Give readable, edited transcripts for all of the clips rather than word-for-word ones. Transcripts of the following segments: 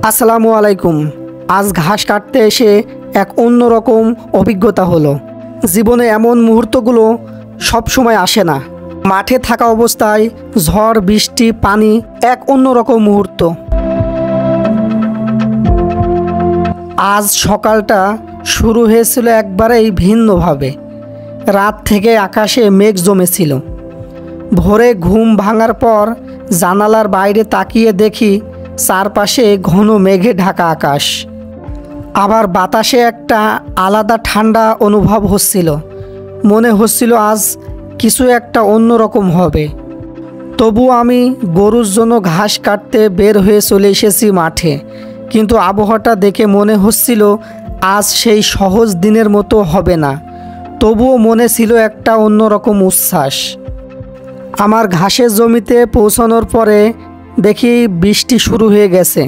আসসালামু আলাইকুম। আজ ঘাস কাটতে এসে এক অন্যরকম অভিজ্ঞতা হলো। জীবনে এমন মুহূর্তগুলো সব সময় আসে না। মাঠে থাকা অবস্থায় ঝড় বৃষ্টি পানি এক অন্যরকম মুহূর্ত। আজ সকালটা শুরু হয়েছিল একবারেই ভিন্নভাবে। রাত থেকে আকাশে মেঘ জমেছিল। ভোরে ঘুম ভাঙার পর জানালার বাইরে তাকিয়ে দেখি চারপাশে ঘন মেঘে ঢাকা আকাশ। আবার বাতাসে একটা আলাদা ঠান্ডা অনুভব হচ্ছিল। মনে হচ্ছিল আজ কিছু একটা অন্যরকম হবে। তবু আমি গরুর জন্য ঘাস কাটতে বের হয়ে চলে এসেছি মাঠে। কিন্তু আবহাওয়াটা দেখে মনে হচ্ছিল আজ সেই সহজ দিনের মতো হবে না। তবুও মনে ছিল একটা অন্যরকম উচ্ছ্বাস। আমার ঘাসের জমিতে পৌঁছানোর পরে দেখি বৃষ্টি শুরু হয়ে গেছে।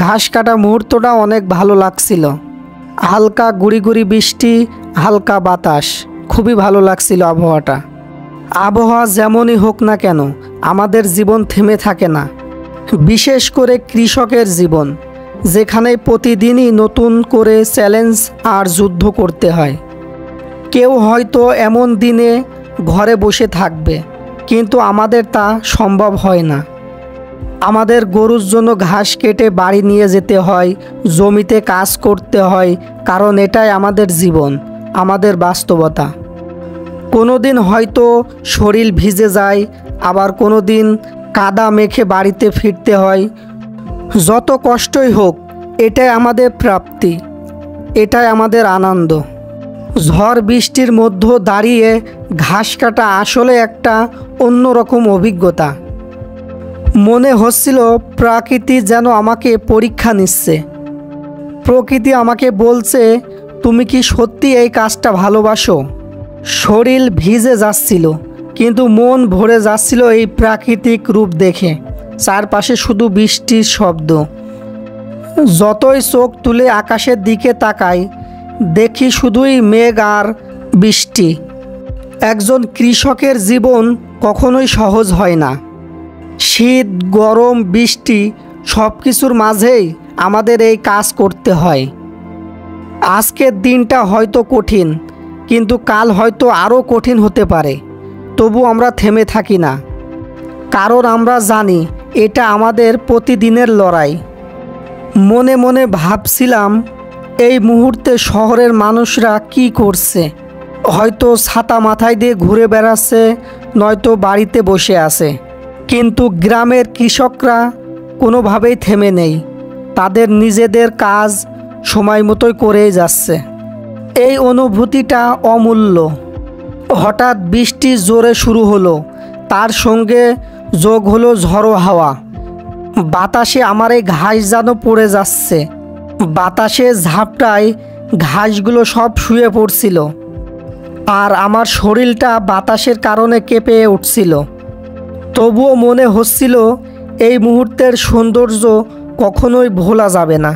ঘাস কাটা মুহূর্তটা অনেক ভালো লাগছিল। হালকা গুড়ি গুড়ি বৃষ্টি, হালকা বাতাস, খুবই ভালো লাগছিল আবহাওয়াটা। আবহাওয়া যেমনই হোক না কেন আমাদের জীবন থেমে থাকে না। বিশেষ করে কৃষকের জীবন, যেখানে প্রতিদিনই নতুন করে চ্যালেঞ্জ আর যুদ্ধ করতে হয়। কেউ হয়তো এমন দিনে ঘরে বসে থাকবে, কিন্তু আমাদের তা সম্ভব হয় না। আমাদের গরুর জন্য ঘাস কেটে বাড়ি নিয়ে যেতে হয়, জমিতে কাজ করতে হয়, কারণ এটাই আমাদের জীবন, আমাদের বাস্তবতা। কোনো দিন হয়তো শরীর ভিজে যায়, আবার কোনো দিন কাদা মেখে বাড়িতে ফিরতে হয়। যত কষ্টই হোক, এটাই আমাদের প্রাপ্তি, এটাই আমাদের আনন্দ। ঝড় বৃষ্টির মধ্যে দাঁড়িয়ে ঘাস কাটা আসলে একটা অন্যরকম অভিজ্ঞতা। মনে হচ্ছিল প্রকৃতি যেন আমাকে পরীক্ষা নিচ্ছে। প্রকৃতি আমাকে বলছে, তুমি কি সত্যি এই কাজটা ভালোবাসো? শরীর ভিজে যাচ্ছিল, কিন্তু মন ভরে যাচ্ছিল এই প্রাকৃতিক রূপ দেখে। চারপাশে শুধু বৃষ্টির শব্দ। যতই চোখ তুলে আকাশের দিকে তাকাই, দেখি শুধুই মেঘ আর বৃষ্টি। একজন কৃষকের জীবন কখনোই সহজ হয় না। শীত, গরম, বৃষ্টি সব কিছুর মাঝেই আমাদের এই কাজ করতে হয়। আজকের দিনটা হয়তো কঠিন, কিন্তু কাল হয়তো আরও কঠিন হতে পারে। তবু আমরা থেমে থাকি না, কারণ আমরা জানি এটা আমাদের প্রতিদিনের লড়াই। মনে মনে ভাবছিলাম, এই মুহূর্তে শহরের মানুষরা কি করছে? হয়তো ছাতা মাথায় দিয়ে ঘুরে বেড়াচ্ছে, নয়তো বাড়িতে বসে আছে। কিন্তু গ্রামের কৃষকরা কোনোভাবেই থেমে নেই। তাদের নিজেদের কাজ সময় মতোই করেই যাচ্ছে। এই অনুভূতিটা অমূল্য। হঠাৎ বৃষ্টি জোরে শুরু হলো, তার সঙ্গে যোগ হলো ঝড়ো হাওয়া। বাতাসে আমার এই ঘাস যেন পড়ে যাচ্ছে। বাতাসের ঝাপটায় ঘাসগুলো সব শুয়ে পড়ছিল, আর আমার শরীরটা বাতাসের কারণে কেঁপে উঠছিল। তবুও মনে হচ্ছিল এই মুহূর্তের সৌন্দর্য কখনোই ভোলা যাবে না।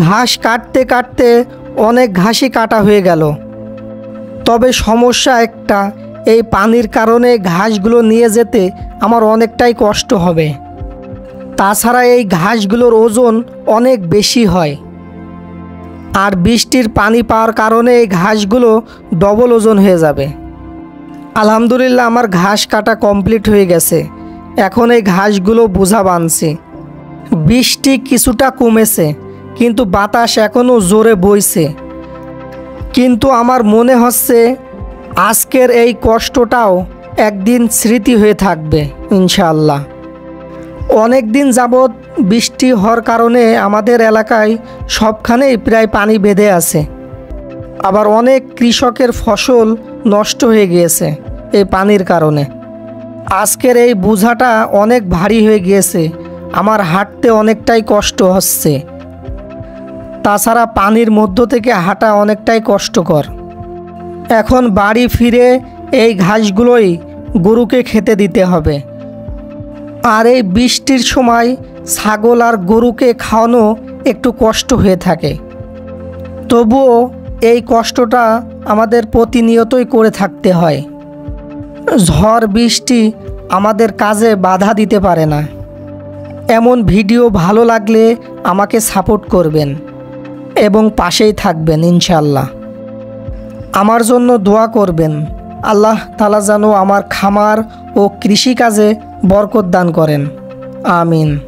ঘাস কাটতে কাটতে অনেক ঘাসই কাটা হয়ে গেল। তবে সমস্যা একটা, এই পানির কারণে ঘাসগুলো নিয়ে যেতে আমার অনেকটাই কষ্ট হবে। তাছাড়া এই ঘাসগুলোর ওজন অনেক বেশি হয়, আর বৃষ্টির পানি পাওয়ার কারণে এই ঘাসগুলো ডবল ওজন হয়ে যাবে। আলহামদুলিল্লাহ, আমার ঘাস কাটা কমপ্লিট হয়ে গেছে। এখন এই ঘাসগুলো বোঝা বানছে। বৃষ্টি কিছুটা কমেছে, কিন্তু বাতাস এখনও জোরে বইছে। কিন্তু আমার মনে হচ্ছে আজকের এই কষ্টটাও একদিন স্মৃতি হয়ে থাকবে ইনশাআল্লাহ। অনেক দিন যাবৎ বৃষ্টি হওয়ার কারণে আমাদের এলাকায় সবখানেই প্রায় পানি বেঁধে আছে। আবার অনেক কৃষকের ফসল নষ্ট হয়ে গিয়েছে এই পানির কারণে। আজকের এই বোঝাটা অনেক ভারী হয়ে গিয়েছে, আমার হাঁটতে অনেকটাই কষ্ট হচ্ছে। তাছাড়া পানির মধ্য থেকে হাঁটা অনেকটাই কষ্টকর। এখন বাড়ি ফিরে এই ঘাসগুলোই গরুকে খেতে দিতে হবে। আর এই বৃষ্টির সময় ছাগল আর গরুকে খাওয়ানো একটু কষ্ট হয়ে থাকে। তবুও এই কষ্টটা আমাদের প্রতিনিয়তই করে থাকতে হয়। ঝড় বৃষ্টি আমাদের কাজে বাধা দিতে পারে না। এমন ভিডিও ভালো লাগলে আমাকে সাপোর্ট করবেন এবং পাশেই থাকবেন ইনশাল্লাহ। আমার জন্য দোয়া করবেন, আল্লাহ তাআলা যেন আমার খামার ও কৃষিকাজে বরকত দান করেন। আমিন।